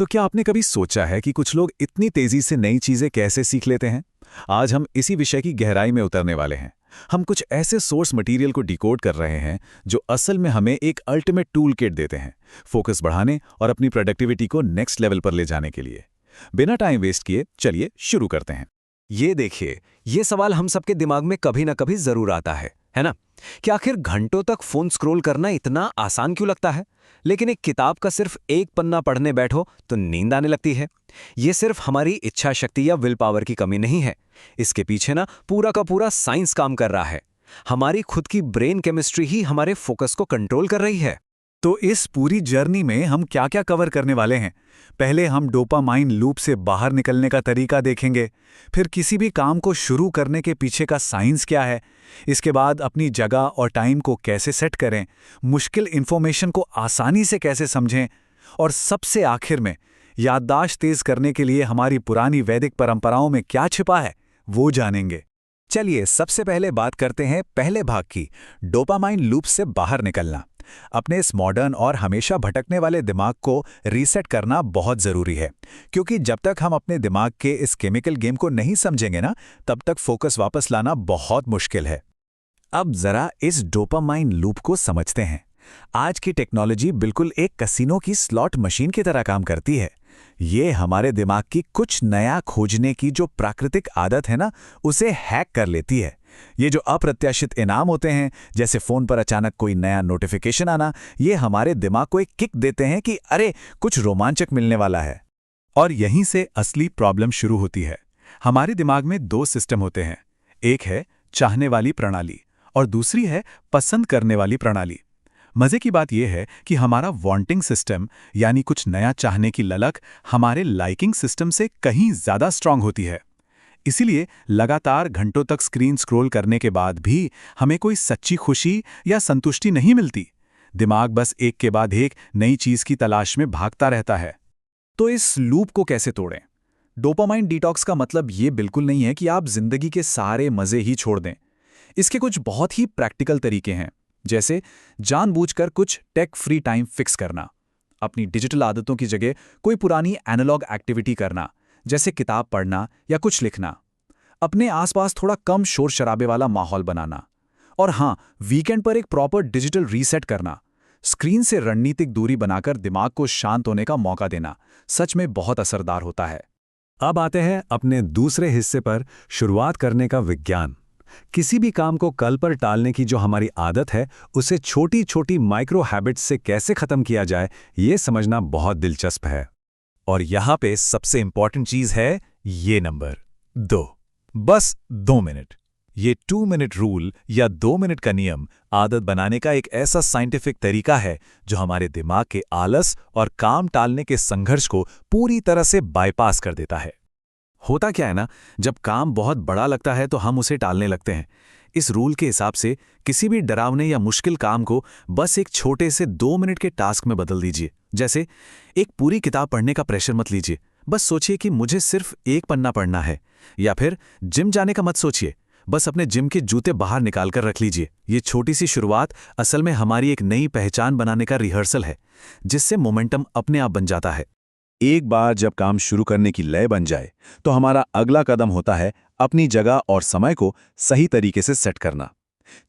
तो क्या आपने कभी सोचा है कि कुछ लोग इतनी तेजी से नई चीजें कैसे सीख लेते हैं? आज हम इसी विषय की गहराई में उतरने वाले हैं। हम कुछ ऐसे सोर्स मटेरियल को डिकोड कर रहे हैं जो असल में हमें एक अल्टीमेट टूल किट देते हैं, फोकस बढ़ाने और अपनी प्रोडक्टिविटी को नेक्स्ट लेवल पर ले जाने के लिए। बिना टाइम वेस्ट किए चलिए शुरू करते हैं। ये देखिए, ये सवाल हम सबके दिमाग में कभी ना कभी जरूर आता है ना? कि आखिर घंटों तक फोन स्क्रॉल करना इतना आसान क्यों लगता है, लेकिन एक किताब का सिर्फ एक पन्ना पढ़ने बैठो तो नींद आने लगती है। ये सिर्फ हमारी इच्छा शक्ति या विल पावर की कमी नहीं है। इसके पीछे ना पूरा का पूरा साइंस काम कर रहा है। हमारी खुद की ब्रेन केमिस्ट्री ही हमारे फोकस को कंट्रोल कर रही है। तो इस पूरी जर्नी में हम क्या क्या कवर करने वाले हैं? पहले हम डोपामाइन लूप से बाहर निकलने का तरीका देखेंगे, फिर किसी भी काम को शुरू करने के पीछे का साइंस क्या है, इसके बाद अपनी जगह और टाइम को कैसे सेट करें, मुश्किल इन्फॉर्मेशन को आसानी से कैसे समझें, और सबसे आखिर में याददाश्त तेज करने के लिए हमारी पुरानी वैदिक परंपराओं में क्या छिपा है वो जानेंगे। चलिए सबसे पहले बात करते हैं पहले भाग की, डोपामाइन लूप से बाहर निकलना। अपने इस मॉडर्न और हमेशा भटकने वाले दिमाग को रीसेट करना बहुत ज़रूरी है, क्योंकि जब तक हम अपने दिमाग के इस केमिकल गेम को नहीं समझेंगे ना, तब तक फोकस वापस लाना बहुत मुश्किल है। अब ज़रा इस डोपामाइन लूप को समझते हैं। आज की टेक्नोलॉजी बिल्कुल एक कसिनो की स्लॉट मशीन की तरह काम करती है। ये हमारे दिमाग की कुछ नया खोजने की जो प्राकृतिक आदत है ना, उसे हैक कर लेती है। ये जो अप्रत्याशित इनाम होते हैं, जैसे फोन पर अचानक कोई नया नोटिफिकेशन आना, ये हमारे दिमाग को एक किक देते हैं कि अरे कुछ रोमांचक मिलने वाला है। और यहीं से असली प्रॉब्लम शुरू होती है। हमारे दिमाग में दो सिस्टम होते हैं, एक है चाहने वाली प्रणाली और दूसरी है पसंद करने वाली प्रणाली। मजे की बात यह है कि हमारा वांटिंग सिस्टम, यानी कुछ नया चाहने की ललक, हमारे लाइकिंग सिस्टम से कहीं ज्यादा स्ट्रांग होती है। इसीलिए लगातार घंटों तक स्क्रीन स्क्रॉल करने के बाद भी हमें कोई सच्ची खुशी या संतुष्टि नहीं मिलती। दिमाग बस एक के बाद एक नई चीज की तलाश में भागता रहता है। तो इस लूप को कैसे तोड़ें? डोपामाइन डिटॉक्स का मतलब ये बिल्कुल नहीं है कि आप जिंदगी के सारे मजे ही छोड़ दें। इसके कुछ बहुत ही प्रैक्टिकल तरीके हैं, जैसे जानबूझकर कुछ टेक फ्री टाइम फिक्स करना, अपनी डिजिटल आदतों की जगह कोई पुरानी एनालॉग एक्टिविटी करना, जैसे किताब पढ़ना या कुछ लिखना, अपने आसपास थोड़ा कम शोर शराबे वाला माहौल बनाना, और हाँ, वीकेंड पर एक प्रॉपर डिजिटल रीसेट करना, स्क्रीन से रणनीतिक दूरी बनाकर दिमाग को शांत होने का मौका देना, सच में बहुत असरदार होता है। अब आते हैं अपने दूसरे हिस्से पर, शुरुआत करने का विज्ञान। किसी भी काम को कल पर टालने की जो हमारी आदत है, उसे छोटी छोटी माइक्रो हैबिट्स से कैसे खत्म किया जाए, ये समझना बहुत दिलचस्प है। और यहां पे सबसे इंपॉर्टेंट चीज है ये नंबर 2, बस 2 मिनट। ये 2 मिनट रूल या 2 मिनट का नियम आदत बनाने का एक ऐसा साइंटिफिक तरीका है जो हमारे दिमाग के आलस और काम टालने के संघर्ष को पूरी तरह से बाईपास कर देता है। होता क्या है ना, जब काम बहुत बड़ा लगता है तो हम उसे टालने लगते हैं। इस रूल के हिसाब से किसी भी डरावने या मुश्किल काम को बस एक छोटे से 2 मिनट के टास्क में बदल दीजिए। जैसे एक पूरी किताब पढ़ने का प्रेशर मत लीजिए, बस सोचिए कि मुझे सिर्फ एक पन्ना पढ़ना है। या फिर जिम जाने का मत सोचिए, बस अपने जिम के जूते बाहर निकाल कर रख लीजिए। ये छोटी सी शुरुआत असल में हमारी एक नई पहचान बनाने का रिहर्सल है, जिससे मोमेंटम अपने आप बन जाता है। एक बार जब काम शुरू करने की लय बन जाए, तो हमारा अगला कदम होता है अपनी जगह और समय को सही तरीके से सेट करना।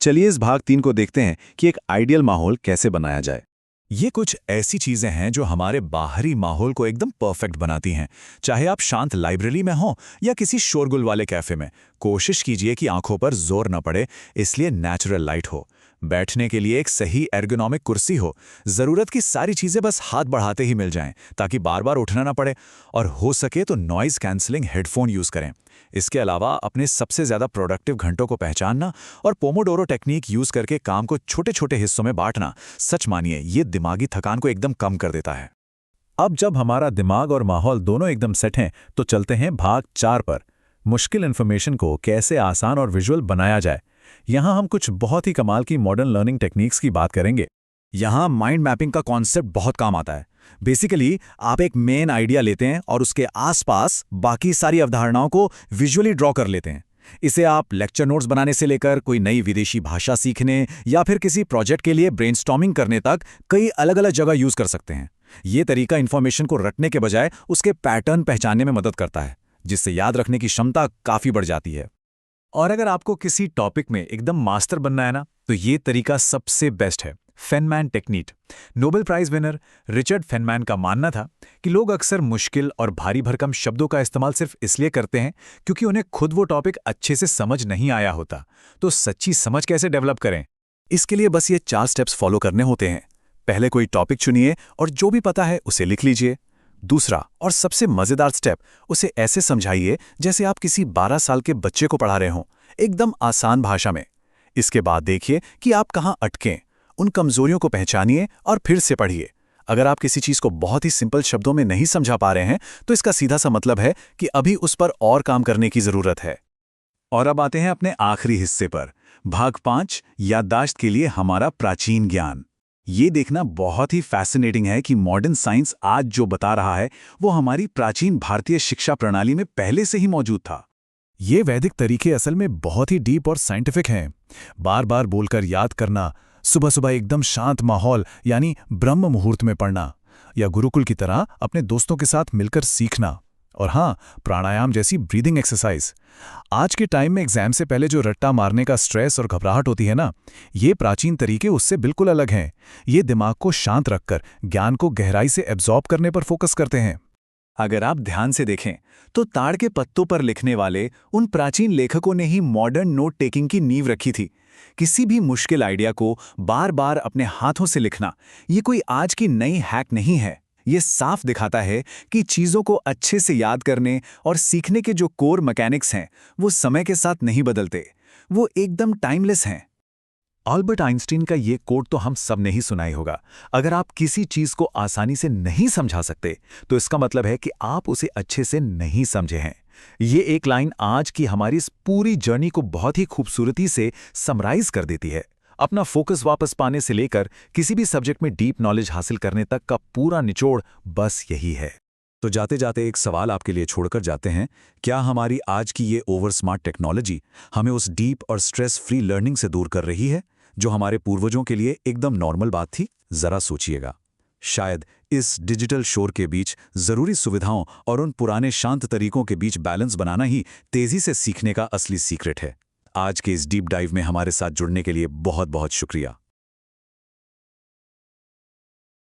चलिए इस भाग 3 को देखते हैं कि एक आइडियल माहौल कैसे बनाया जाए। ये कुछ ऐसी चीजें हैं जो हमारे बाहरी माहौल को एकदम परफेक्ट बनाती हैं। चाहे आप शांत लाइब्रेरी में हों या किसी शोरगुल वाले कैफे में, कोशिश कीजिए कि आंखों पर जोर न पड़े, इसलिए नेचुरल लाइट हो, बैठने के लिए एक सही एर्गोनॉमिक कुर्सी हो, जरूरत की सारी चीजें बस हाथ बढ़ाते ही मिल जाएं ताकि बार बार उठना ना पड़े, और हो सके तो नॉइज कैंसलिंग हेडफोन यूज करें। इसके अलावा अपने सबसे ज्यादा प्रोडक्टिव घंटों को पहचानना और पोमोडोरो टेक्निक यूज करके काम को छोटे छोटे हिस्सों में बांटना, सच मानिए ये दिमागी थकान को एकदम कम कर देता है। अब जब हमारा दिमाग और माहौल दोनों एकदम सेट हैं, तो चलते हैं भाग 4 पर, मुश्किल इन्फॉर्मेशन को कैसे आसान और विजुअल बनाया जाए। यहाँ हम कुछ बहुत ही कमाल की मॉडर्न लर्निंग टेक्निक्स की बात करेंगे। यहाँ माइंड मैपिंग का कॉन्सेप्ट बहुत काम आता है। बेसिकली आप एक मेन आइडिया लेते हैं और उसके आसपास बाकी सारी अवधारणाओं को विजुअली ड्रॉ कर लेते हैं। इसे आप लेक्चर नोट्स बनाने से लेकर कोई नई विदेशी भाषा सीखने या फिर किसी प्रोजेक्ट के लिए ब्रेनस्टॉर्मिंग करने तक कई अलग अलग जगह यूज कर सकते हैं। ये तरीका इन्फॉर्मेशन को रटने के बजाय उसके पैटर्न पहचानने में मदद करता है, जिससे याद रखने की क्षमता काफ़ी बढ़ जाती है। और अगर आपको किसी टॉपिक में एकदम मास्टर बनना है ना, तो ये तरीका सबसे बेस्ट है, Feynman technique. Nobel prize winner Richard Feynman का मानना था कि लोग अक्सर मुश्किल और भारी भरकम शब्दों का इस्तेमाल सिर्फ इसलिए करते हैं क्योंकि उन्हें खुद वो टॉपिक अच्छे से समझ नहीं आया होता। तो सच्ची समझ कैसे डेवलप करें? इसके लिए बस ये 4 स्टेप्स फॉलो करने होते हैं। पहले कोई टॉपिक चुनिए और जो भी पता है उसे लिख लीजिए। दूसरा और सबसे मजेदार स्टेप, उसे ऐसे समझाइए जैसे आप किसी 12 साल के बच्चे को पढ़ा रहे हों, एकदम आसान भाषा में। इसके बाद देखिए कि आप कहाँ अटकें, उन कमजोरियों को पहचानिए और फिर से पढ़िए। अगर आप किसी चीज को बहुत ही सिंपल शब्दों में नहीं समझा पा रहे हैं, तो इसका सीधा सा मतलब है कि अभी उस पर और काम करने की जरूरत है। और अब आते हैं अपने आखिरी हिस्से पर, भाग 5, याददाश्त के लिए हमारा प्राचीन ज्ञान। ये देखना बहुत ही फैसिनेटिंग है कि मॉडर्न साइंस आज जो बता रहा है वो हमारी प्राचीन भारतीय शिक्षा प्रणाली में पहले से ही मौजूद था। ये वैदिक तरीके असल में बहुत ही डीप और साइंटिफिक हैं। बार बार बोलकर याद करना, सुबह सुबह एकदम शांत माहौल यानी ब्रह्म मुहूर्त में पढ़ना, या गुरुकुल की तरह अपने दोस्तों के साथ मिलकर सीखना। और हाँ, प्राणायाम जैसी ब्रीदिंग एक्सरसाइज। आज के टाइम में एग्जाम से पहले जो रट्टा मारने का स्ट्रेस और घबराहट होती है ना, ये प्राचीन तरीके उससे बिल्कुल अलग हैं। ये दिमाग को शांत रखकर ज्ञान को गहराई से एब्जॉर्ब करने पर फोकस करते हैं। अगर आप ध्यान से देखें तो ताड़ के पत्तों पर लिखने वाले उन प्राचीन लेखकों ने ही मॉडर्न नोट टेकिंग की नींव रखी थी। किसी भी मुश्किल आइडिया को बार बार अपने हाथों से लिखना, ये कोई आज की नई हैक नहीं है। ये साफ दिखाता है कि चीज़ों को अच्छे से याद करने और सीखने के जो कोर मैकेनिक्स हैं, वो समय के साथ नहीं बदलते, वो एकदम टाइमलेस हैं। अल्बर्ट आइंस्टीन का ये कोट तो हम सब ने ही सुना ही होगा, अगर आप किसी चीज़ को आसानी से नहीं समझा सकते तो इसका मतलब है कि आप उसे अच्छे से नहीं समझे हैं। ये एक लाइन आज की हमारी इस पूरी जर्नी को बहुत ही खूबसूरती से समराइज कर देती है। अपना फोकस वापस पाने से लेकर किसी भी सब्जेक्ट में डीप नॉलेज हासिल करने तक का पूरा निचोड़ बस यही है। तो जाते जाते एक सवाल आपके लिए छोड़कर जाते हैं, क्या हमारी आज की ये ओवर स्मार्ट टेक्नोलॉजी हमें उस डीप और स्ट्रेस फ्री लर्निंग से दूर कर रही है जो हमारे पूर्वजों के लिए एकदम नॉर्मल बात थी? जरा सोचिएगा। शायद इस डिजिटल शोर के बीच जरूरी सुविधाओं और उन पुराने शांत तरीकों के बीच बैलेंस बनाना ही तेजी से सीखने का असली सीक्रेट है। आज के इस डीप डाइव में हमारे साथ जुड़ने के लिए बहुत बहुत शुक्रिया।